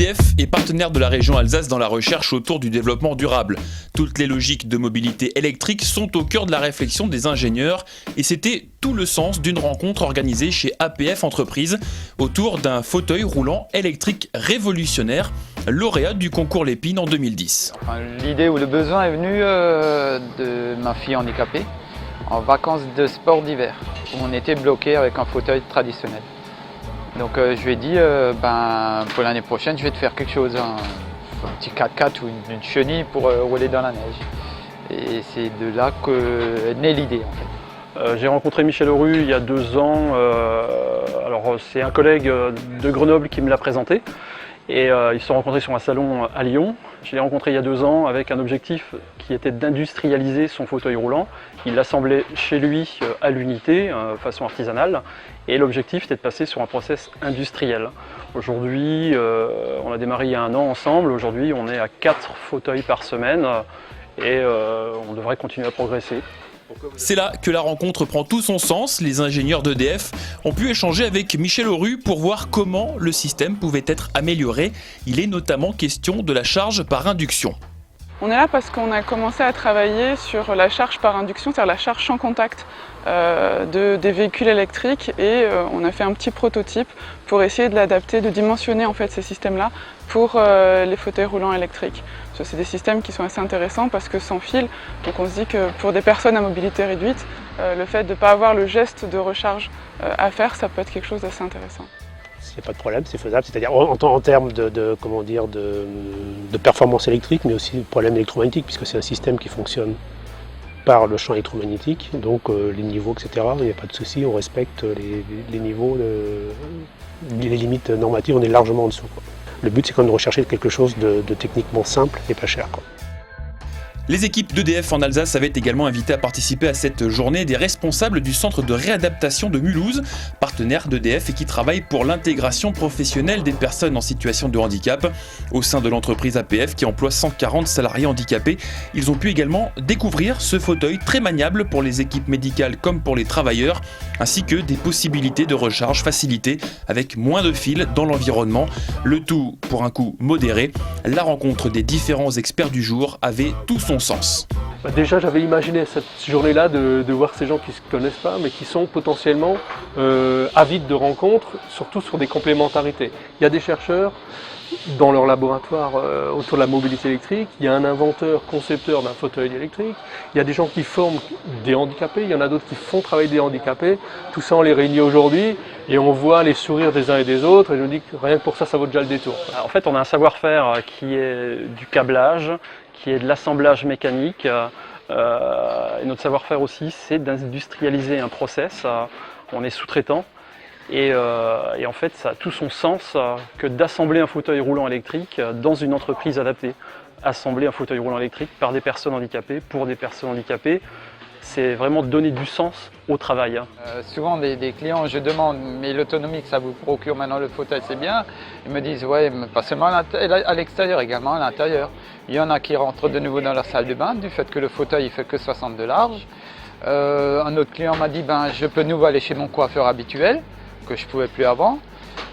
EDF est partenaire de la région Alsace dans la recherche autour du développement durable. Toutes les logiques de mobilité électrique sont au cœur de la réflexion des ingénieurs et c'était tout le sens d'une rencontre organisée chez APF Entreprises autour d'un fauteuil roulant électrique révolutionnaire, lauréat du concours Lépine en 2010. L'idée ou le besoin est venu de ma fille handicapée en vacances de sport d'hiver où on était bloqué avec un fauteuil traditionnel. Donc je lui ai dit, pour l'année prochaine, je vais te faire quelque chose, un petit 4x4 ou une chenille pour rouler dans la neige. Et c'est de là qu'est née l'idée en fait. J'ai rencontré Michel Auru il y a 2 ans. Alors c'est un collègue de Grenoble qui me l'a présenté. Et ils se sont rencontrés sur un salon à Lyon. Je l'ai rencontré il y a 2 ans avec un objectif qui était d'industrialiser son fauteuil roulant. Il l'assemblait chez lui à l'unité, façon artisanale. Et l'objectif était de passer sur un process industriel. Aujourd'hui, on a démarré il y a 1 an ensemble. Aujourd'hui, on est à 4 fauteuils par semaine et on devrait continuer à progresser. C'est là que la rencontre prend tout son sens. Les ingénieurs d'EDF ont pu échanger avec Michel Auru pour voir comment le système pouvait être amélioré. Il est notamment question de la charge par induction. On est là parce qu'on a commencé à travailler sur la charge par induction, c'est-à-dire la charge sans contact des véhicules électriques et on a fait un petit prototype pour essayer de l'adapter, de dimensionner en fait ces systèmes-là pour les fauteuils roulants électriques. C'est des systèmes qui sont assez intéressants parce que sans fil, donc on se dit que pour des personnes à mobilité réduite, le fait de ne pas avoir le geste de recharge à faire, ça peut être quelque chose d'assez intéressant. Il n'y a pas de problème, c'est faisable, c'est-à-dire en termes de performance électrique, mais aussi de problème électromagnétique, puisque c'est un système qui fonctionne par le champ électromagnétique, donc les niveaux, etc. Il n'y a pas de souci, on respecte les niveaux, les limites normatives, on est largement en dessous, quoi. Le but, c'est quand même de rechercher quelque chose de techniquement simple et pas cher, quoi. Les équipes d'EDF en Alsace avaient également invité à participer à cette journée des responsables du centre de réadaptation de Mulhouse, partenaire d'EDF et qui travaille pour l'intégration professionnelle des personnes en situation de handicap. Au sein de l'entreprise APF qui emploie 140 salariés handicapés, ils ont pu également découvrir ce fauteuil très maniable pour les équipes médicales comme pour les travailleurs, ainsi que des possibilités de recharge facilitées avec moins de fils dans l'environnement. Le tout pour un coût modéré. La rencontre des différents experts du jour avait tout son sens. Déjà, j'avais imaginé cette journée-là de voir ces gens qui ne se connaissent pas, mais qui sont potentiellement avides de rencontres, surtout sur des complémentarités. Il y a des chercheurs dans leur laboratoire autour de la mobilité électrique, il y a un inventeur, concepteur d'un fauteuil électrique, il y a des gens qui forment des handicapés, il y en a d'autres qui font travailler des handicapés. Tout ça, on les réunit aujourd'hui et on voit les sourires des uns et des autres et je me dis que rien que pour ça, ça vaut déjà le détour. En fait, on a un savoir-faire qui est du câblage, qui est de l'assemblage mécanique. Et notre savoir-faire aussi, c'est d'industrialiser un process. On est sous-traitant. Et en fait, ça a tout son sens que d'assembler un fauteuil roulant électrique dans une entreprise adaptée. Assembler un fauteuil roulant électrique par des personnes handicapées, pour des personnes handicapées, c'est vraiment donner du sens au travail. Souvent des clients, je demande, mais l'autonomie que ça vous procure maintenant le fauteuil, c'est bien. Ils me disent, ouais, mais pas seulement à l'extérieur, également à l'intérieur. Il y en a qui rentrent de nouveau dans leur salle de bain du fait que le fauteuil il fait que 60 de large. Un autre client m'a dit, je peux de nouveau aller chez mon coiffeur habituel, que je ne pouvais plus avant.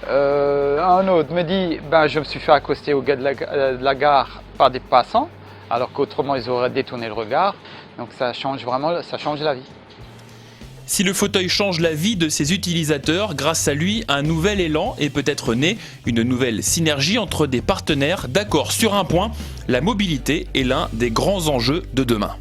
Un autre me dit, je me suis fait accoster au gars de la gare par des passants, alors qu'autrement ils auraient détourné le regard. Donc ça change vraiment, ça change la vie. Si le fauteuil change la vie de ses utilisateurs, grâce à lui, un nouvel élan est peut-être né, une nouvelle synergie entre des partenaires d'accord sur un point, la mobilité est l'un des grands enjeux de demain.